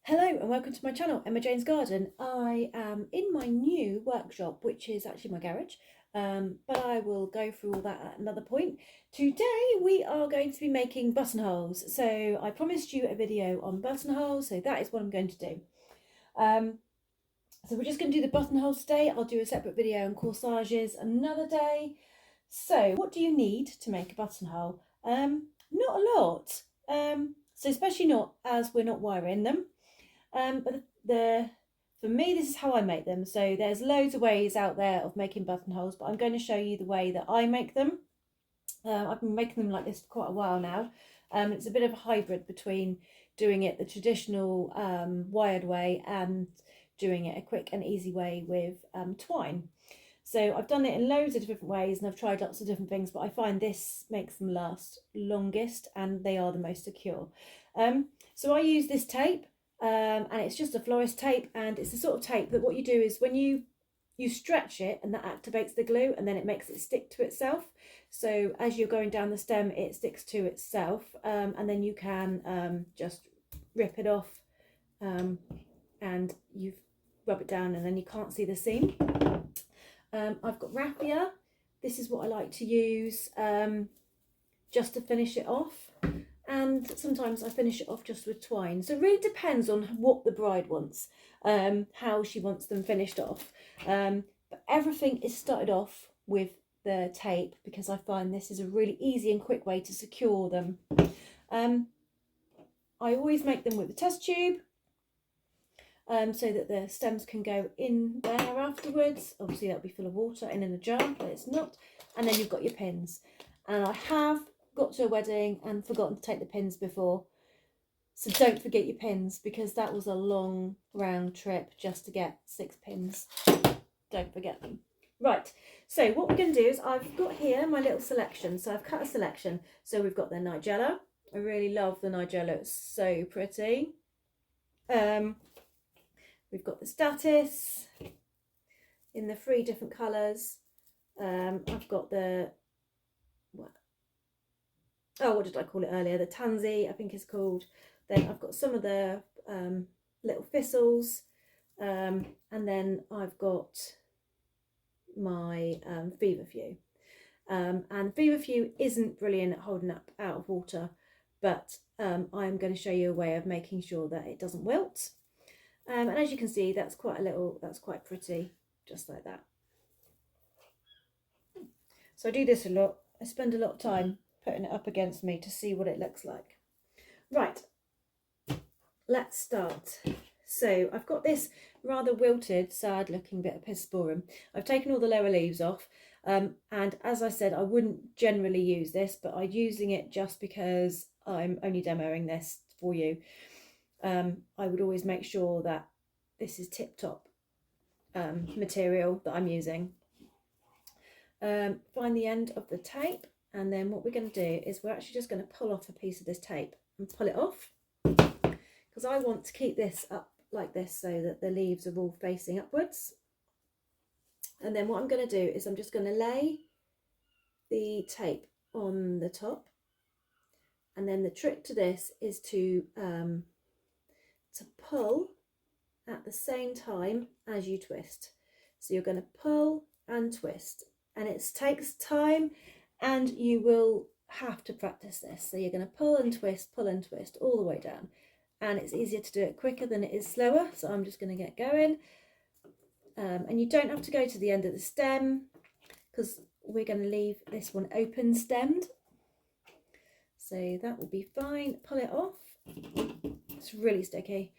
Hello and welcome to my channel, Emma Jane's Garden. I am in my new workshop, which is actually my garage, but I will go through all that at another point. Today we are going to be making buttonholes. So I promised you a video on buttonholes, so that is what I'm going to do. So we're just going to do the buttonholes today. I'll do a separate video on corsages another day. So what do you need to make a buttonhole? Not a lot, so especially not as we're not wiring them. But for me, this is how I make them. So there's loads of ways out there of making buttonholes, but I'm going to show you the way that I make them. I've been making them like this for quite a while now. It's a bit of a hybrid between doing it the traditional wired way and doing it a quick and easy way with twine. So I've done it in loads of different ways and I've tried lots of different things, but I find this makes them last longest and they are the most secure. So I use this tape. And it's just a Florist tape, and it's the sort of tape that what you do is when you stretch it and that activates the glue and then it makes it stick to itself. So as you're going down the stem it sticks to itself, and then you can just rip it off, and you rub it down and then you can't see the seam. I've got raffia. This is what I like to use just to finish it off. And sometimes I finish it off just with twine. So it really depends on what the bride wants, how she wants them finished off. But everything is started off with the tape because I find this is a really easy and quick way to secure them. I always make them with a test tube, so that the stems can go in there afterwards. Obviously that'll be full of water and in a jar, but it's not. And then you've got your pins. And I have got to a wedding and forgotten to take the pins before, so don't forget your pins because that was a long round trip just to get 6 pins. Don't forget them. Right, so what we're going to do is I've got here my little selection. So I've cut a selection. So we've got the nigella. I really love the nigella, it's so pretty. We've got the statice in the 3 different colours. I've got the what did I call it earlier? The tansy, I think it's called. Then I've got some of the little thistles, and then I've got my feverfew. And feverfew isn't brilliant at holding up out of water, but I'm going to show you a way of making sure that it doesn't wilt. And as you can see, that's quite pretty, just like that. So I do this a lot. I spend a lot of time putting it up against me to see what it looks like. Right, let's start. So I've got this rather wilted, sad looking bit of Pisciforum. I've taken all the lower leaves off, and as I said, I wouldn't generally use this, but I'm using it just because I'm only demoing this for you. I would always make sure that this is tip-top material that I'm using. Find the end of the tape, and then what we're going to do is we're actually just going to pull off a piece of this tape and pull it off, because I want to keep this up like this so that the leaves are all facing upwards. And then what I'm going to do is I'm just going to lay the tape on the top, and then the trick to this is to pull at the same time as you twist. So you're going to pull and twist, and it takes time and you will have to practice this. So you're going to pull and twist all the way down, and it's easier to do it quicker than it is slower. So I'm just going to get going, and you don't have to go to the end of the stem because we're going to leave this one open stemmed, so that will be fine. Pull it off, it's really sticky.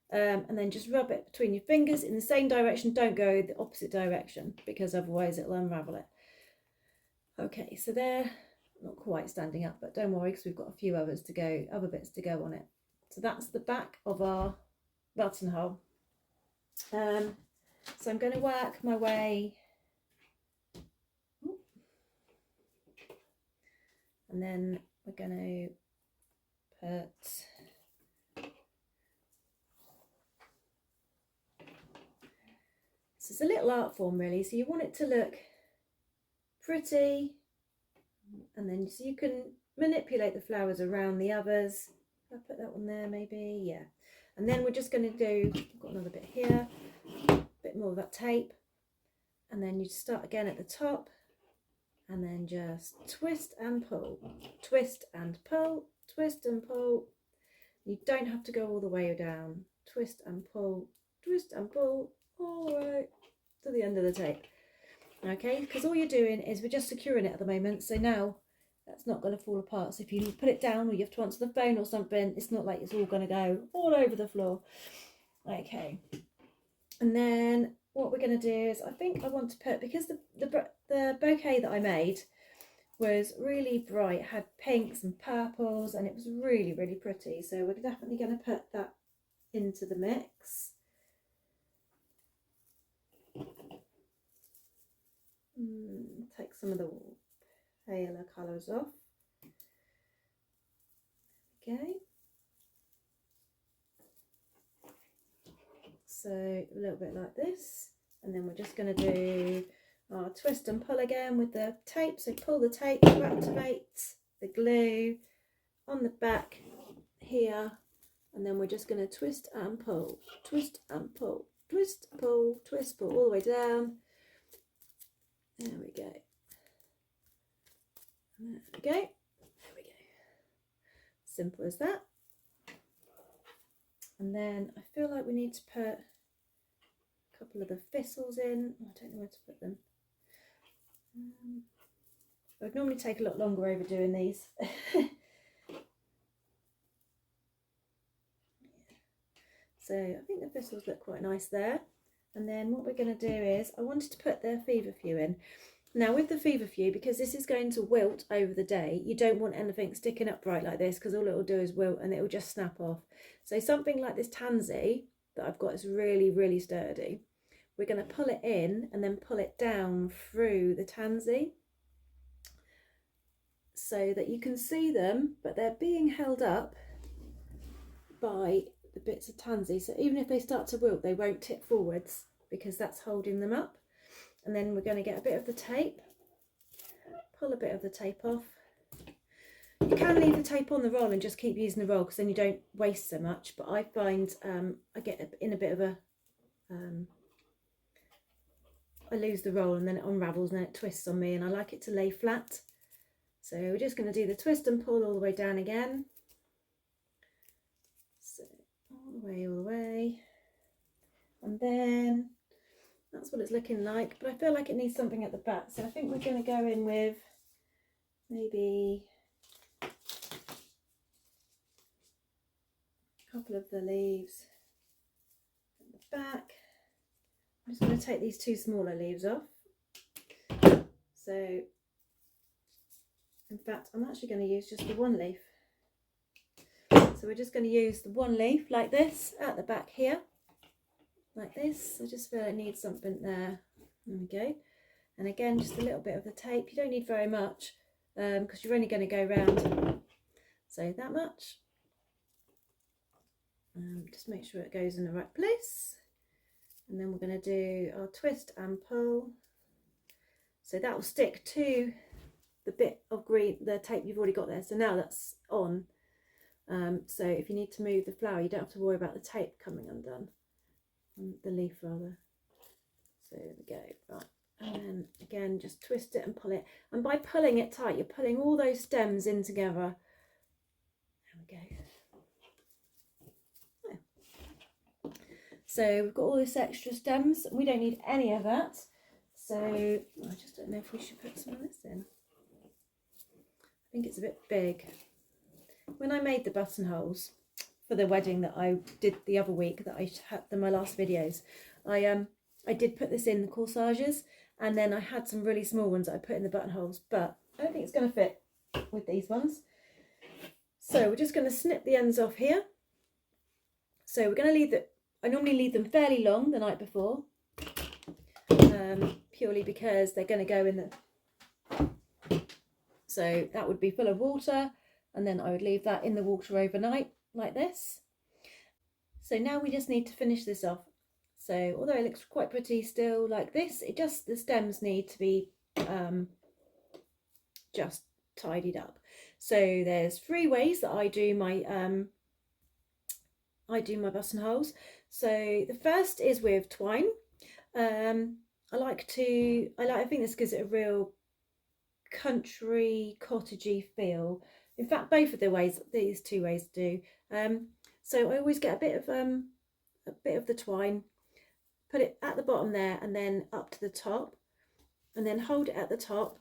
And then just rub it between your fingers in the same direction. Don't go the opposite direction because otherwise it'll unravel it. Okay, so they're not quite standing up, but don't worry because we've got a few others to go, other bits to go on it. So that's the back of our buttonhole. So I'm going to work my way, and then we're going to put, this is a little art form really, so you want it to look pretty, and then so you can manipulate the flowers around the others. I'll put that one there maybe, yeah. And then we're just going to do, I've got another bit here, a bit more of that tape, and then you start again at the top, and then just twist and pull, twist and pull, twist and pull. You don't have to go all the way down. Twist and pull, all the way to the end of the tape. Okay, because all you're doing is we're just securing it at the moment, so now that's not going to fall apart. So if you put it down or you have to answer the phone or something, it's not like it's all going to go all over the floor. Okay, and then what we're going to do is, I think I want to put, because the bouquet that I made was really bright, had pinks and purples, and it was really, really pretty. So we're definitely going to put that into the mix. Take some of the paler colours off. Okay. So a little bit like this, and then we're just going to do our twist and pull again with the tape. So pull the tape to activate the glue on the back here, and then we're just going to twist and pull, twist and pull, twist, pull, twist, pull, all the way down. There we go. There we go. There we go. Simple as that. And then I feel like we need to put a couple of the thistles in. I don't know where to put them. I would normally take a lot longer over doing these. So I think the thistles look quite nice there. And then what we're going to do is, I wanted to put the feverfew in. Now with the feverfew, because this is going to wilt over the day, you don't want anything sticking upright like this, because all it will do is wilt and it will just snap off. So something like this tansy that I've got is really, really sturdy. We're going to pull it in and then pull it down through the tansy so that you can see them, but they're being held up by the bits of tansy. So even if they start to wilt, they won't tip forwards because that's holding them up. And then we're going to get a bit of the tape, pull a bit of the tape off. You can leave the tape on the roll and just keep using the roll, because then you don't waste so much. But I find I get in a bit of a, I lose the roll and then it unravels and then it twists on me, and I like it to lay flat. So we're just going to do the twist and pull all the way down again. So all the way. And then that's what it's looking like, but I feel like it needs something at the back, so I think we're going to go in with maybe a couple of the leaves at the back. I'm just going to take these two smaller leaves off. So in fact, I'm actually going to use just the one leaf. So we're just going to use the one leaf like this at the back here. Like this. I just feel it needs something there. There we go. And again, just a little bit of the tape. You don't need very much because you're only going to go round, so that much. Just make sure it goes in the right place. And then we're going to do our twist and pull. So that will stick to the bit of green, the tape you've already got there. So now that's on. So if you need to move the flower, you don't have to worry about the tape coming undone. The leaf rather. So there we go. Right, and then again just twist it and pull it, and by pulling it tight you're pulling all those stems in together. There we go. Yeah. So we've got all this extra stems, we don't need any of that, so I just don't know if we should put some of this in. I think it's a bit big. When I made the buttonholes for the wedding that I did the other week, that I had in my last videos, I did put this in the corsages, and then I had some really small ones that I put in the buttonholes, but I don't think it's going to fit with these ones. So we're just going to snip the ends off here. So we're going to leave I normally leave them fairly long the night before, purely because they're going to go in the, so that would be full of water, and then I would leave that in the water overnight like this. So now we just need to finish this off. So although it looks quite pretty still like this, the stems need to be just tidied up. So there's 3 ways that I do my I do my buttonholes. So the first is with twine. I think this gives it a real country cottagey feel. In fact, both of these two ways do. So I always get a bit of the twine, put it at the bottom there, and then up to the top, and then hold it at the top,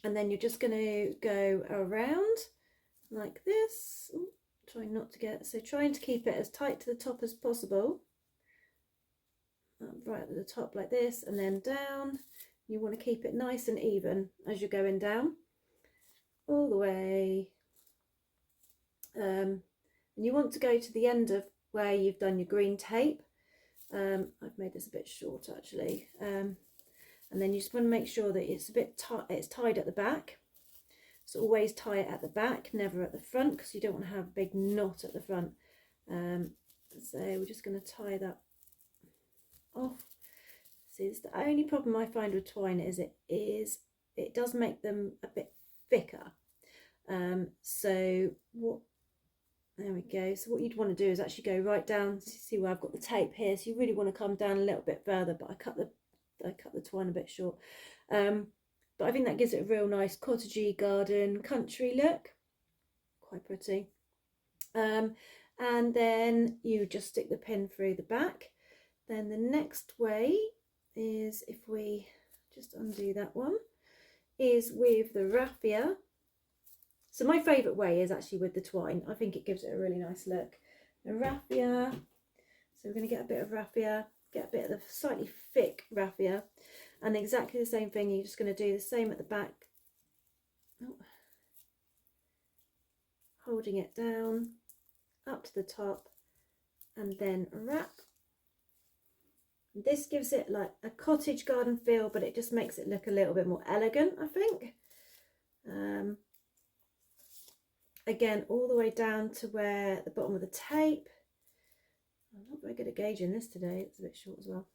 and then you're just going to go around like this. Ooh, trying to keep it as tight to the top as possible. Right at the top like this, and then down. You want to keep it nice and even as you're going down all the way. And you want to go to the end of where you've done your green tape. I've made this a bit short actually. And then you just want to make sure that it's a bit it's tied at the back. So always tie it at the back, never at the front, because you don't want to have a big knot at the front. So we're just going to tie that off. See, this is the only problem I find with twine is it does make them a bit thicker. There we go. So what you'd want to do is actually go right down. See where I've got the tape here. So you really want to come down a little bit further, but I cut the twine a bit short. But I think that gives it a real nice cottagey garden country look. Quite pretty. And then you just stick the pin through the back. Then the next way is, if we just undo that one, is with the raffia. So my favourite way is actually with the twine. I think it gives it a really nice look. The raffia. So we're going to get a bit of raffia, get a bit of the slightly thick raffia, and exactly the same thing. You're just going to do the same at the back. Oh. Holding it down, up to the top, and then wrap. This gives it like a cottage garden feel, but it just makes it look a little bit more elegant, I think. Again, all the way down to where the bottom of the tape. I'm not very good at gauging this today, it's a bit short as well.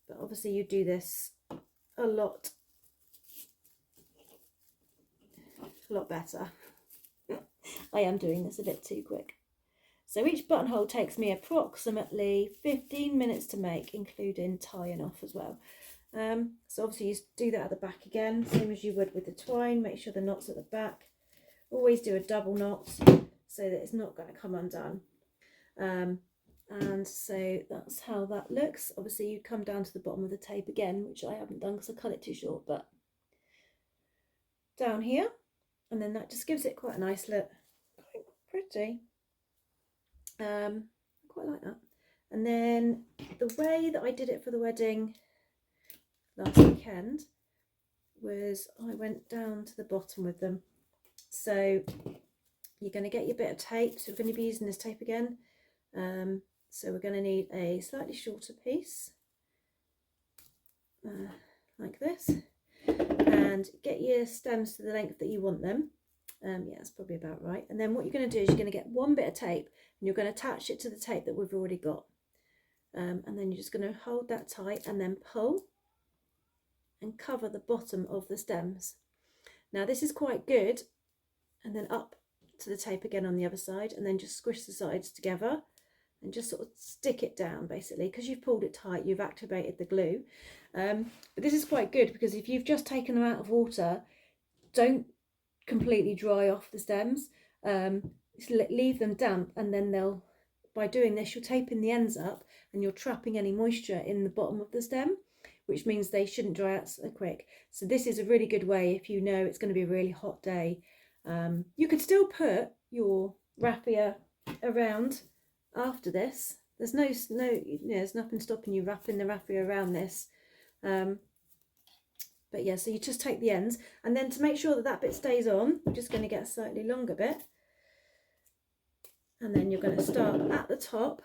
But obviously you do this a lot better. I am doing this a bit too quick. So each buttonhole takes me approximately 15 minutes to make, including tying off as well. So obviously you do that at the back again, same as you would with the twine. Make sure the knot's at the back. Always do a double knot so that it's not going to come undone. And so that's how that looks. Obviously you come down to the bottom of the tape again, which I haven't done because I cut it too short, but down here, and then that just gives it quite a nice look. Quite pretty. I quite like that. And then the way that I did it for the wedding last weekend was I went down to the bottom with them. So you're going to get your bit of tape. So we're going to be using this tape again. So we're going to need a slightly shorter piece, like this, and get your stems to the length that you want them. Yeah, that's probably about right. And then what you're going to do is you're going to get one bit of tape and you're going to attach it to the tape that we've already got. And then you're just going to hold that tight and then pull and cover the bottom of the stems. Now this is quite good. And then up to the tape again on the other side, and then just squish the sides together and just sort of stick it down basically. Because you've pulled it tight, you've activated the glue. But this is quite good because if you've just taken them out of water, don't completely dry off the stems. Leave them damp, and then by doing this, you're taping the ends up and you're trapping any moisture in the bottom of the stem, which means they shouldn't dry out so quick. So this is a really good way if you know it's going to be a really hot day. You could still put your raffia around after this. There's there's nothing stopping you wrapping the raffia around this. But yeah, so you just take the ends, and then to make sure that that bit stays on, you're just going to get a slightly longer bit, and then you're going to start at the top,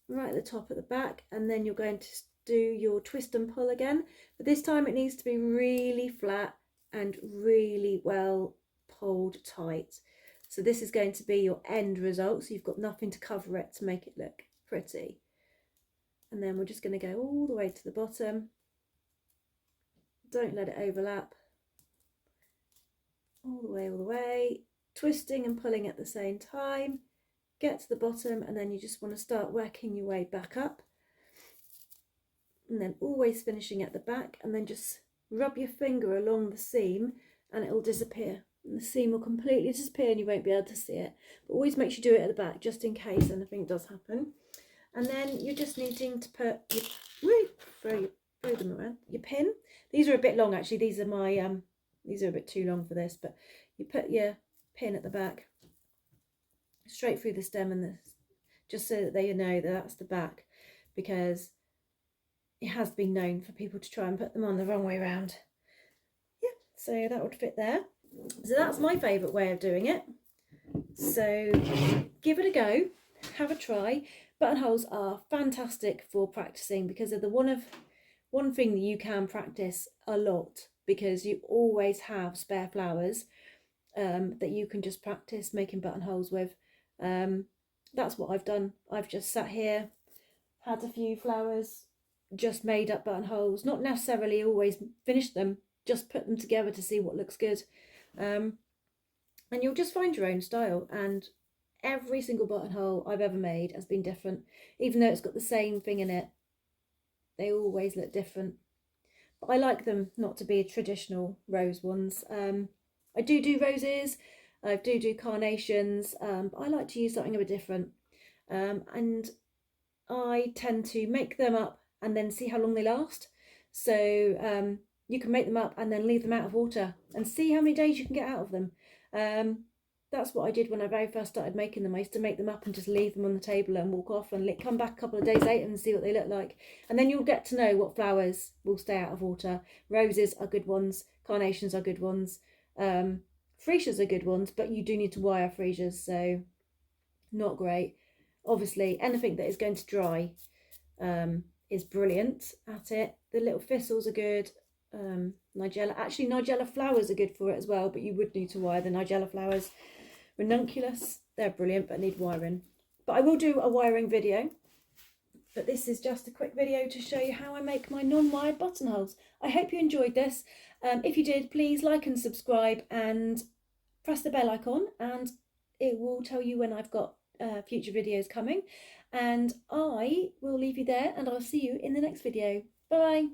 right at the top at the back, and then you're going to do your twist and pull again. But this time it needs to be really flat and really well pulled tight. So this is going to be your end result, so you've got nothing to cover it to make it look pretty. And then we're just going to go all the way to the bottom. Don't let it overlap. All the way, twisting and pulling at the same time. Get to the bottom, and then you just want to start working your way back up, and then always finishing at the back, and then just rub your finger along the seam and it will disappear, and the seam will completely disappear and you won't be able to see it. But always make sure you do it at the back just in case anything does happen. And then you're just needing to put your throw them around, your pin. These are a bit long actually, these are my these are a bit too long for this, but you put your pin at the back straight through the stem, and this just so that they know that that's the back, because it has been known for people to try and put them on the wrong way around. Yeah, so that would fit there. So that's my favourite way of doing it. So give it a go, have a try. Buttonholes are fantastic for practicing because they're the one thing that you can practice a lot, because you always have spare flowers that you can just practice making buttonholes with. That's what I've done. I've just sat here, had a few flowers, just made up buttonholes, not necessarily always finished them, just put them together to see what looks good. And you'll just find your own style, and every single buttonhole I've ever made has been different. Even though it's got the same thing in it, they always look different. But I like them not to be traditional rose ones. I do roses, I do carnations, but I like to use something a bit different. And I tend to make them up and then see how long they last. So you can make them up and then leave them out of water and see how many days you can get out of them. That's what I did when I very first started making them. I used to make them up and just leave them on the table and walk off and come back a couple of days later and see what they look like. And then you'll get to know what flowers will stay out of water. Roses are good ones, carnations are good ones, freesias are good ones, but you do need to wire freesias, so not great. Obviously anything that is going to dry is brilliant at it. The little thistles are good. Nigella flowers are good for it as well, but you would need to wire the Nigella flowers. Ranunculus, they're brilliant but need wiring. But I will do a wiring video. But this is just a quick video to show you how I make my non-wired buttonholes. I hope you enjoyed this. If you did, please like and subscribe and press the bell icon, and it will tell you when I've got future videos coming. And I will leave you there, and I'll see you in the next video. Bye.